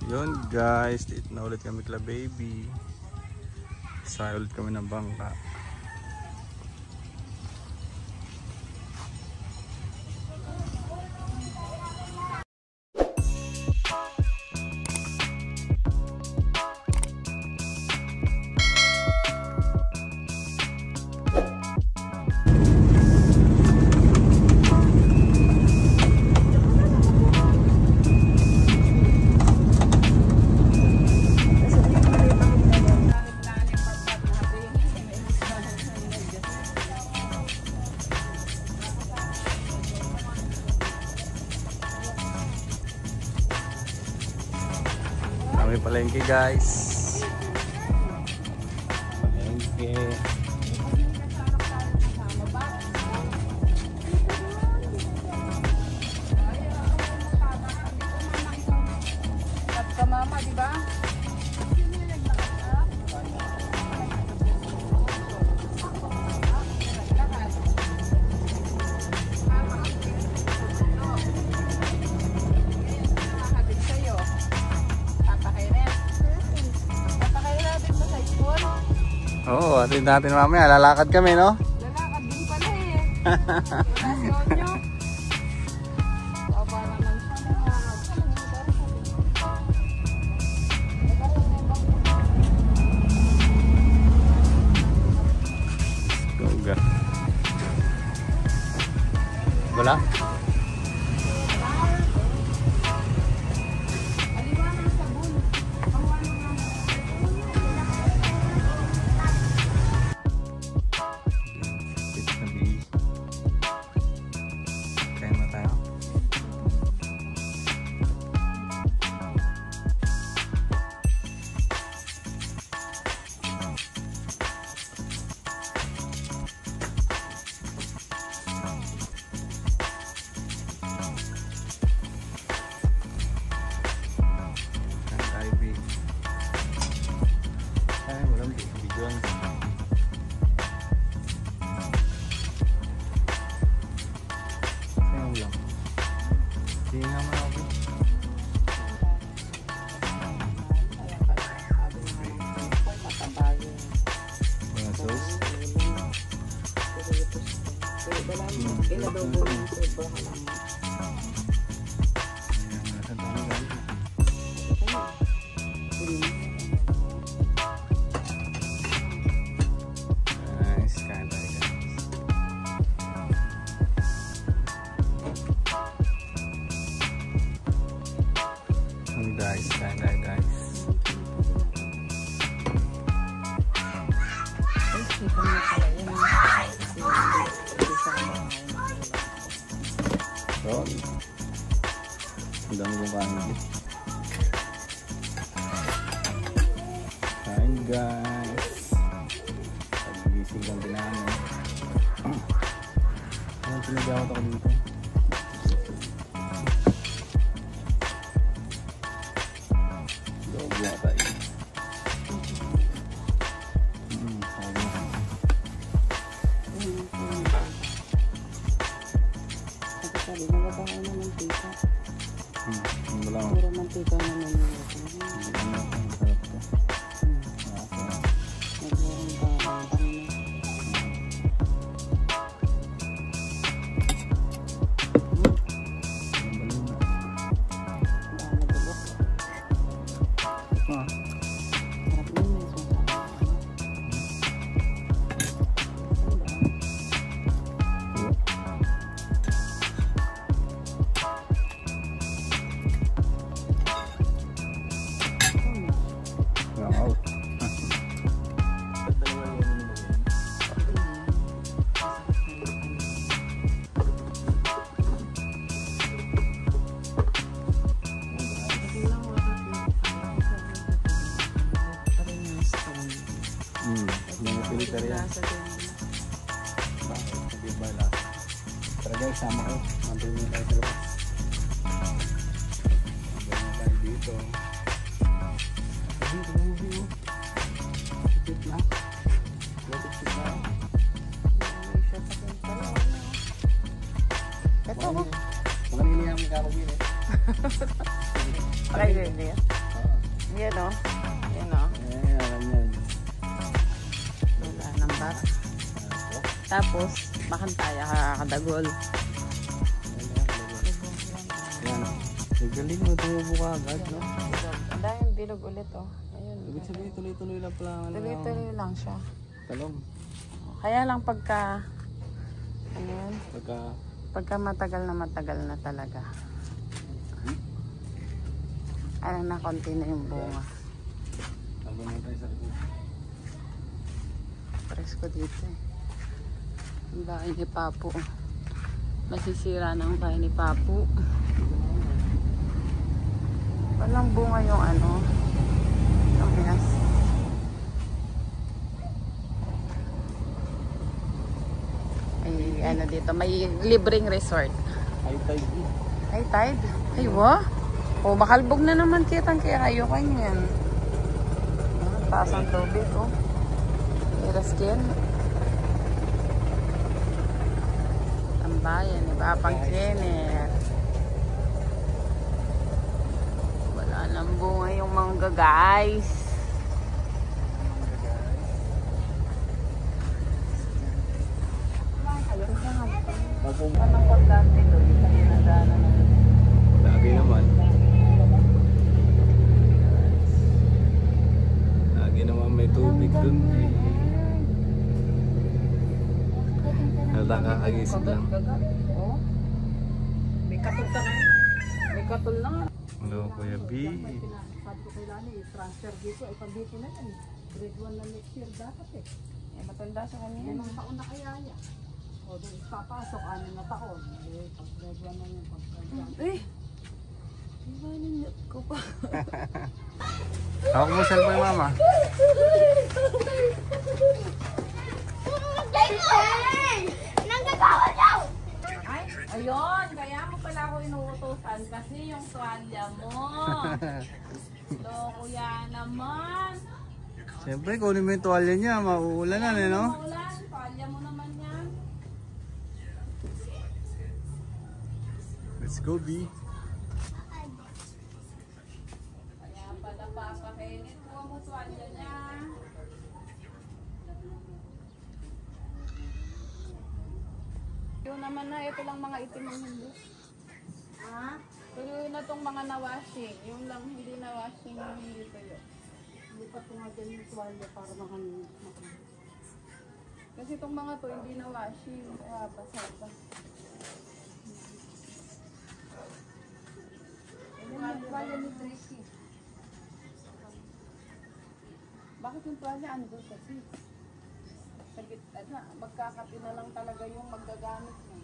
Yun guys, dito na ulit kami kila baby. Sa ulit kami ng bangka. Kami palengke guys. Palengke. Ka mama, di ba? Oo, atin natin mamaya. Lalakad kami, no? Lalakad din pala eh. Wala si Onyo. Baba naman siya. Goga. Wala? Guys, ang dami kong kain. Kain guys. Pag-gising lang din namin. Anong pinag-awat ako dito? Loob nga tayo. Puro mantika naman yun. Tara guys, sama ko. Mantay mo tayo sa labas. Mantay mo tayo dito. Dito na yung view. Sipit na. Sipit na. Ito mo. Makanini ang may karabin eh. Pakay din niya. Yan o. Yan o. Ayan, yan. Wala nang bar. Tapos, makantaya kakadagol. Ayan. Galing mo, tumubo ka agad, no? Ang daming bilog ulit o. Ayun. Ibig sabihin, tuloy-tuloy lang pala. Tuloy-tuloy lang siya. Talong. Kaya lang pagka, ano yun? Pagka Pagka matagal na talaga. Alam na, konti na yung bunga. Tabo na tayo sa likod. Presko dito eh. Ang bahay ni Papu. Masisira na ang bahay ni Papu. Walang bunga yung ano. Yung pinas. Ay, ano dito. May libreng resort. High tide. High tide? Ay, wa? O, makalbog na naman kitang kaya ayoko yan. Taas ang tubig, oh. Iraskin. Ang bayan, iba pang Kenneth. Wala nang bunga yung mangga, guys. Anong pagdante doon? Kanina daanan na. Lagi naman. Lagi naman may tubig dun. Nakakagisip lang. Oh. May katul ka na. May katul na nga. Hello, Kuya B. Sabi ko kay Lani, transfer dito, ay pag dito na yan. Grade 1 na next year dapat eh. Eh, matanda sa kanya. Limang taon na kaya niya. O doon papasok, 6 na taon. Eh, pag grade 1 na yun, pag grade 1. Eh! Iwanan niyo ko pa. Hawak mo cellphone, Mama. Ay, ayun. Kaya mo pala ako inuutosan kasi yung tuwalya mo. Loko yan naman. Siyempre, kunin mo yung tuwalya niya. Mauulan na, no? Maulan, tuwalya mo naman yan. Let's go, B. Kaya pala papakinit. Kuha mo tuwalya niya. Yun naman na, ito lang mga itim ang hindi. Ha? Pero yun na tong mga na-washing. Yung lang hindi na-washing, yung hindi kayo. Lipat ko nga dyan yung tuwalya para makan. Kasi itong mga to hindi na-washing. Kaya basa pa. Yung tuwalya ni Tracy. Bakit yung tuwalya andun kasi? Sa gitna, magkakapi na lang talaga yung maggagamit niya.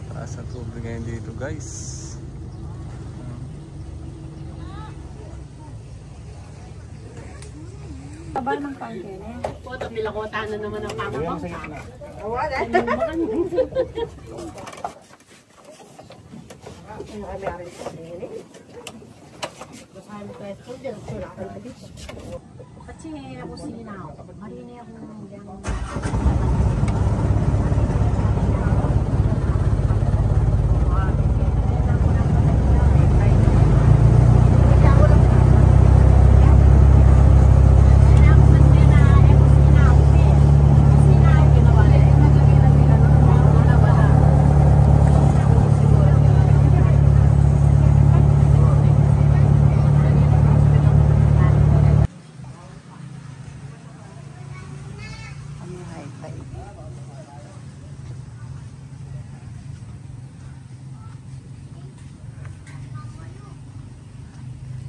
Taas ang tubig ngayon dito, guys. Taba ng pangkene. Ito, pilakota na naman ang pangkene. Kasi ako sinaw. Marini ako ng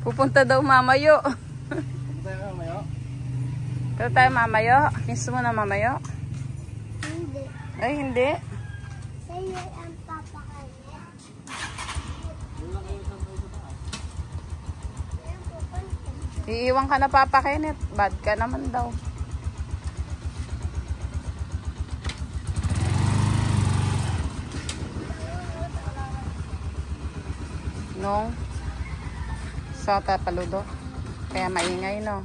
Pupunta daw mamayo. Pupunta tayo mayo. Pero tayo mamayo. Miss mo na mamayo? Hindi. Ay, hindi. Sa'yo ang papakain. Iiwan ka na Papa Kenneth. Bad ka naman daw. No? Sa paludo. Kaya maingay, no?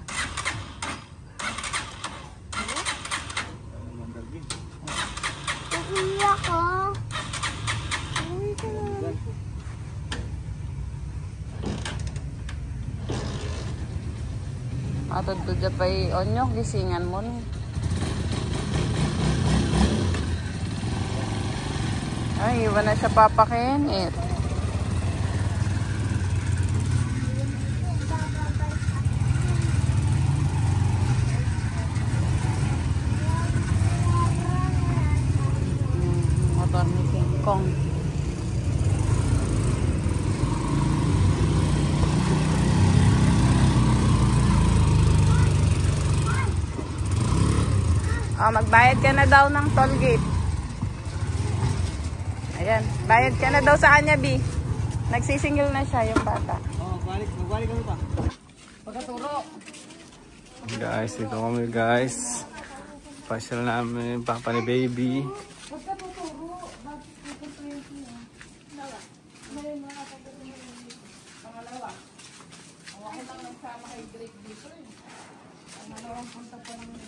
Uwi ako. Uwi ko na. Atod to dyan pa onyo, gisingan mo ni. Ay, iwan na siya papakinit. Motor ni King Kong. Oh, magbayad ka na daw ng toll gate. Ayan, bayad ka na daw sa kanya, B. Nagsisingil na siya, yung bata. Oh, magbalik kami pa. Pagkaturo. Guys, dito kami guys. Pasyal namin papa ni baby. Pagkatuturo. Pangalawa. Ako lang nagsama kay Drake dito eh. Pangalawang punta pa naman.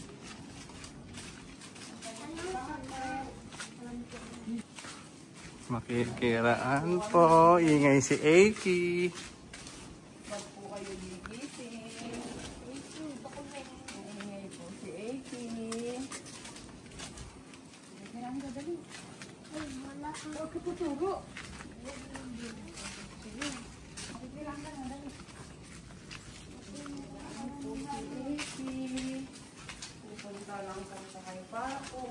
Makikiraan po. Ingay si Aki. Ba't po kayo gigising? Ingay po si Aki. Kailangan ka dali. Ay, wala ka. Pagkatuturo. Kailangan ka dali. Po si Aki. Pupunta lang kami sa kay Papo.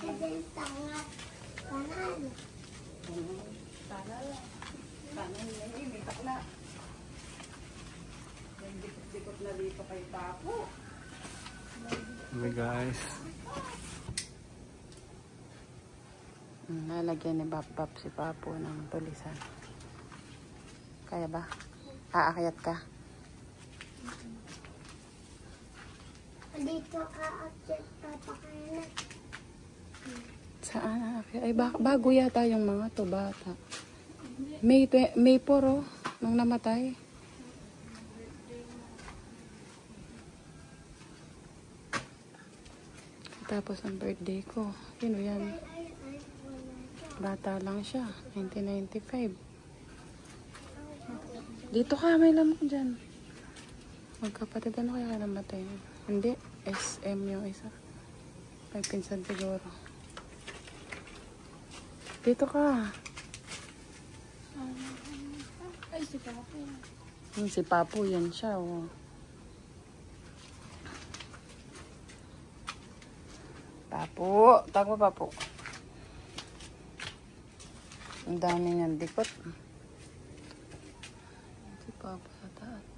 Kasi tangat. Kanan. Tanal. Tanal na yun. May takla. Yung dikot-dikot na dito kay Papo. Hey guys. Lalagyan ni Bap-Bap si Papo ng tulisan. Kaya ba? Aakyat ka? Dito ka at papakainit. Saan aakyat? Ay, bago yata yung mga to, bata. May 4 oh, nung namatay. Tapos ang birthday ko. Yun o yan. Bata lang siya. 1995. Dito ka, may lamok dyan. Magkapatid, ano kaya namatay? Hindi, SM yung isa. May pinsan siguro. Dito ka. Ay, si Papa. Yung si Papo, yan siya. Oh. Papo. Tago Papo. Ang dami niyang dikot. Si Papo sa taas.